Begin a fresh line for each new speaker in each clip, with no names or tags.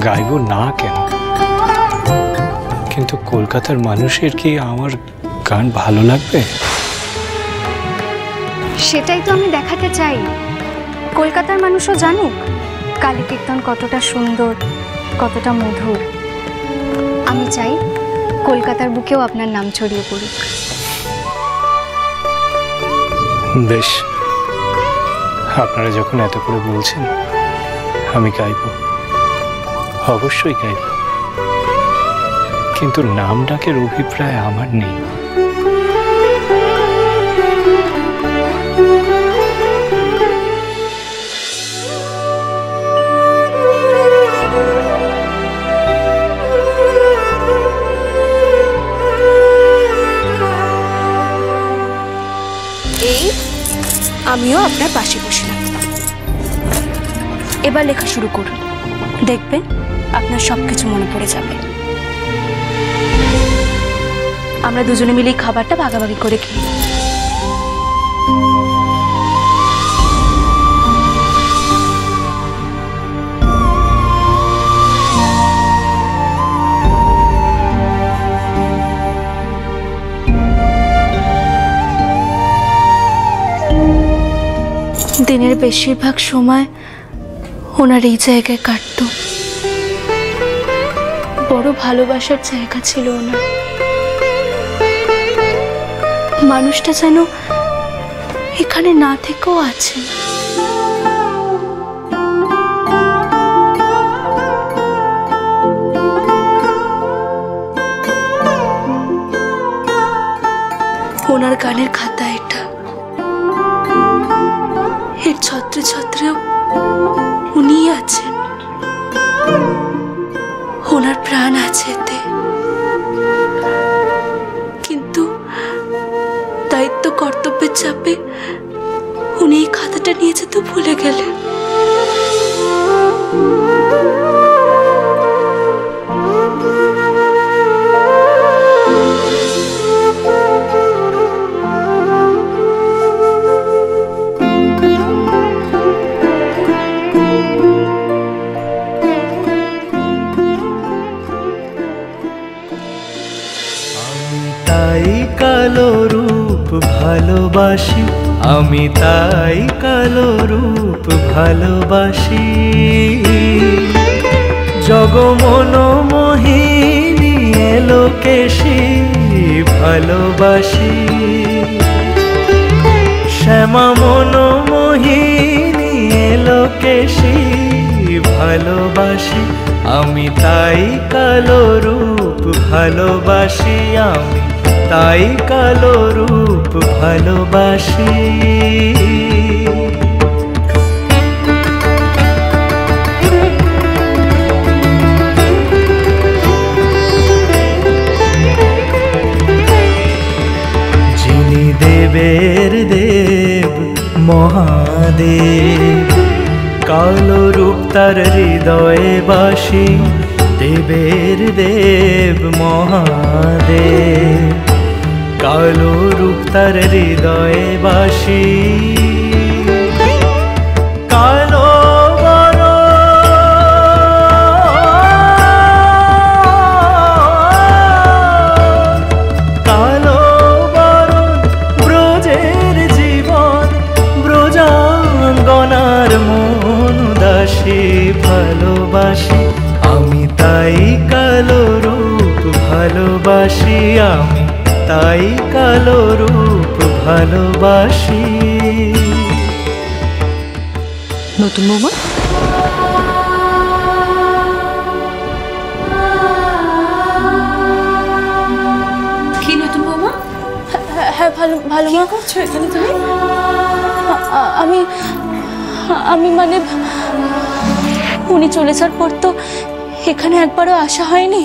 গাইব না কেন? কিন্তু কলকাতার মানুষের কি আমার গান ভালো লাগবে?
সেটাই তো আমি দেখাতে চাই। কলকাতার মানুষও জানুক কালী কীর্তন কতটা সুন্দর, কতটা মধুর। আমি চাই কলকাতার বুকেও আপনার নাম ছড়িয়ে পড়ুক।
বেশ, আপনারা যখন এত করে বলছেন, আমি গাইব, অবশ্যই গাইব। কিন্তু নাম ডাকের অভিপ্রায় আমার নেই।
আমিও আপনার পাশে বসে রাখলাম। এবার লেখা শুরু করুন, দেখবেন আপনার সবকিছু মনে পড়ে যাবে। আমরা দুজনে মিলে খাবারটা ভাগাভাগি করে খেয়ে দিনের বেশিরভাগ সময় ওনার এই জায়গায় কাটতো। বড় ভালোবাসার জায়গা ছিল ওনার। মানুষটা যেন এখানে না থেকেও আছে। ওনার গানের খাতা এটা, এর ছত্রে ছত্রেও উনিই আছেন। ওনার প্রাণ আছে এতে, কিন্তু দায়িত্ব কর্তব্যের চাপে উনি এই খাতাটা নিয়ে যেতে ভুলে গেলেন।
কালো রূপ ভালোবাসি, আমি তাই কালো রূপ ভালোবাসি। জগমন মোহিনী এলোকেশী ভালোবাসি। শ্যামা মন মোহিনী এলোকেশী ভালোবাসি। আমি তাই কালো রূপ ভালোবাসি, আমি তাই কালো রূপ ভালোবাসি। যিনি দেবের দেব মহাদেব, কালো রূপ তার হৃদয়ে বাসি। দেবের দেব মহাদেব, কালো রূপ তার হৃদয়ে বাসি। কালো কালো বরণ ব্রজের জীবন, ব্রজাঙ্গনার মন দাসী ভালোবাসি। আমি তাই কালো রূপ ভালোবাসি, আমি তাই কালো রূপ ভালোবাসি।
নতুন বৌমা, কি নতুন বৌমা?
হ্যাঁ, ভালো ভালো।
কি করছো এখানে তুমি?
আমি মানে উনি চলে যাওয়ার পর তো এখানে একবারও আসা হয়নি,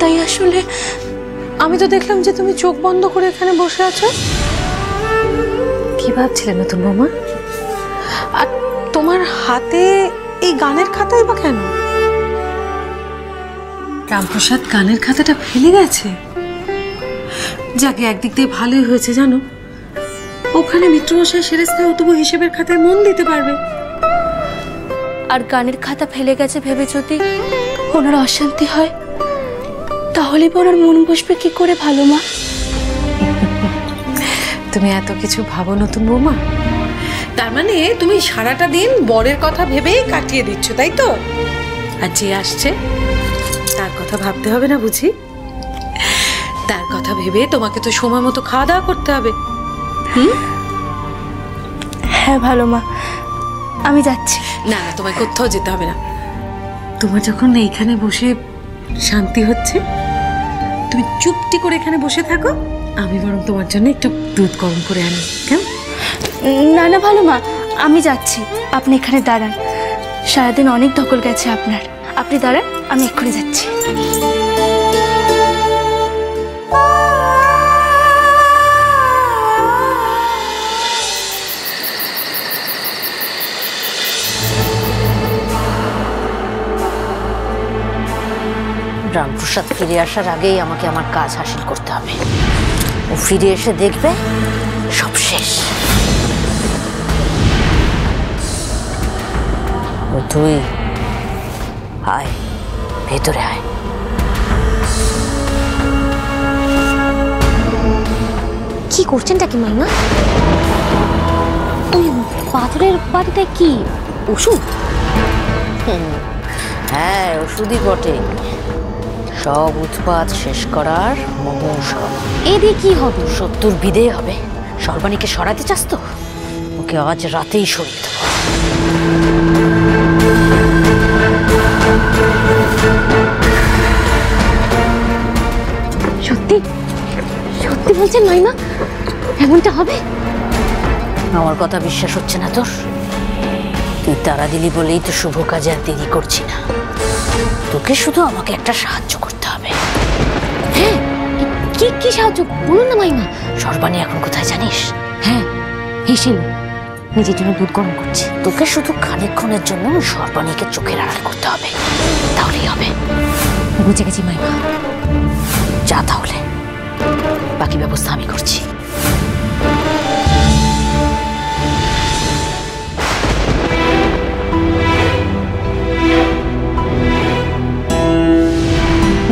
তাই আসলে
আমি তো দেখলাম যে তুমি চোখ বন্ধ করে এখানে বসে আছো। কি ভাবছিলে নতুন বৌমা? আর তোমার হাতে এই গানের খাতাই বা কেন? রামপ্রসাদ গানের খাতাটা ফেলে গেছে। যাকে একদিক দিয়ে ভালোই হয়েছে জানো, ওখানে মিত্রমশাই সেরেস্তা ও তবু হিসেবের খাতায় মন দিতে পারবে।
আর গানের খাতা ফেলে গেছে ভেবে যদি ওনার অশান্তি হয়, তাহলে ওনার মন বসবে কি করে ভালো মা?
তুমি এত কিছু ভাবো নতুন বৌমা? তার মানে তুমি সারাটা দিন বরের কথা ভেবেই কাটিয়ে দিচ্ছ, তাই তো? আর যে আসছে তার কথা ভাবতে হবে না বুঝি? তার কথা ভেবে তোমাকে তো সময় মতো খাওয়া দাওয়া করতে হবে।
হ্যাঁ ভালো মা, আমি যাচ্ছি।
না না, তোমায় কোথাও যেতে হবে না। তোমার যখন এইখানে বসে শান্তি হচ্ছে, তুমি চুপটি করে এখানে বসে থাকো, আমি বরং তোমার জন্য একটু দুধ গরম করে আনি। কেমন?
না না ভালো মা, আমি যাচ্ছি। আপনি এখানে দাঁড়ান, সারাদিন অনেক ধকল গেছে আপনার। আপনি দাঁড়ান, আমি এক্ষুনি যাচ্ছি।
রামপ্রসাদ ফিরে আসার আগেই আমাকে আমার কাজ হাসিল করতে হবে। ও ফিরে এসে দেখবে সব শেষ। ও তুই আয়, ভেতরে আয়।
কি করছেনটা কি মাইমা? ওই পাথরের বাটিটায় কি ওষুধ?
হ্যাঁ, ওষুধই বটে। সব উৎপাত শেষ করার মহৌষধ।
এ দিয়ে কি হবে?
শত্রুর বিদেয় হবে। সর্বাণীকে সরাতে চাস তো? ওকে আজ রাতেই সরিয়ে দেবো।
সত্যি সত্যি বলছেন মাইমা? এমনটা হবে?
আমার কথা বিশ্বাস হচ্ছে না তোর? তুই তারা দিলি বলেই তো শুভ কাজে আর দেরি করছি না। তোকে শুধু আমাকে একটা সাহায্য করতে হবে।
হ্যাঁ, কি কি সাহায্য বলুন না মাইমা।
সর্বাণী এখন কোথায় জানিস?
হ্যাঁ, হিসেব নিজের জন্য দুধ গরম করছে।
তোকে শুধু খানিকক্ষণের জন্য সর্বাণীকে চোখের আড়াল করতে হবে, তাহলেই হবে।
বুঝে গেছি মাইমা।
যা তাহলে, বাকি ব্যবস্থা আমি করছি।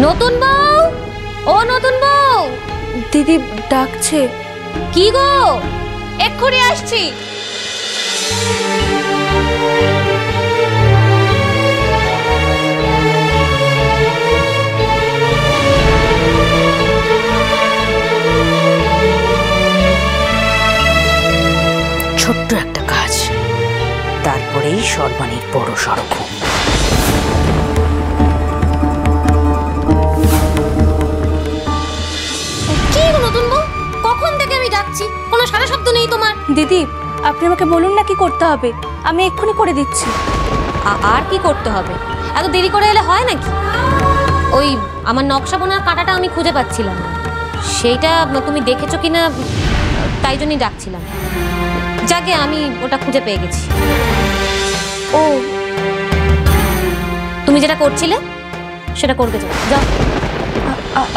নতুন বউ, ও নতুন বউ।
দিদি ডাকছে।
কি গো? এক্ষুনি আসছি।
ছোট্ট একটা কাজ, তারপরেই সর্বাণীর বড় সড়ক।
কি গো নতুন বউ, কখন থেকে আমি ডাকছি, কোনো সারা শব্দ নেই তোমার।
দিদি, আপনি আমাকে বলুন না কি করতে হবে, আমি এক্ষুনি করে দিচ্ছি।
আর কি করতে হবে? এত দেরি করে এলে হয় নাকি? ওই আমার নকশা বোনার কাঁটাটা আমি খুঁজে পাচ্ছিলাম না, সেইটা তুমি দেখেছো কিনা তাই জন্যই ডাকছিলাম। যাকে আমি ওটা খুঁজে পেয়ে গেছি।
ও,
তুমি যেটা করছিলে সেটা করবে যাও। যাও।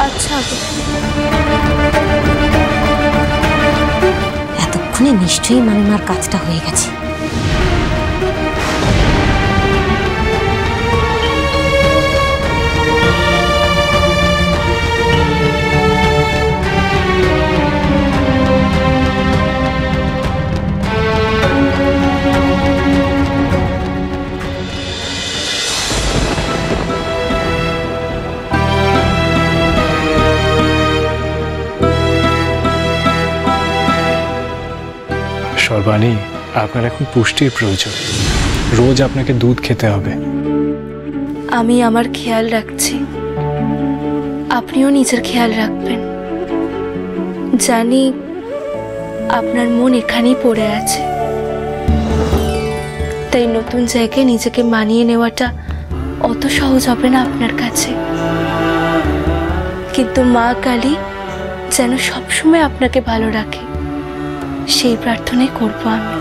আচ্ছা।
এতক্ষণে নিশ্চয়ই মামিমার কাজটা হয়ে গেছে।
সর্বাণী, আপনার এখন পুষ্টির প্রয়োজন। রোজ আপনাকে দুধ খেতে হবে।
আমি আমার খেয়াল রাখছি, আপনিও নিজের খেয়াল রাখবেন। জানি আপনার মন এখানেই পড়ে আছে, তাই নতুন জায়গায় নিজেকে মানিয়ে নেওয়াটা অত সহজ হবে না আপনার কাছে। কিন্তু মা কালী যেন সবসময় আপনাকে ভালো রাখে, সেই প্রার্থনাই করবো আমি।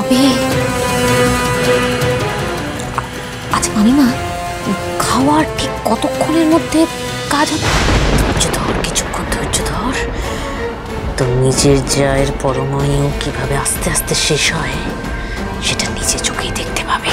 হবে। আচ্ছা মামিমা, খাওয়ার ঠিক কতক্ষণের মধ্যে কাজ হবে? ধৈর্য ধর, কিছুক্ষণ ধৈর্য ধর। তো নিজের জায়ের পরমায়ু কিভাবে আস্তে আস্তে শেষ হয় সেটা নিজে চোখেই দেখতে পাবে।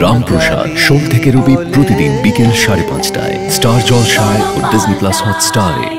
রামপ্রসাদ সোম থেকে রবি প্রতিদিন বিকেল 5:30টায় স্টার জলসায় ও ডিজনি প্লাস হটস্টারে।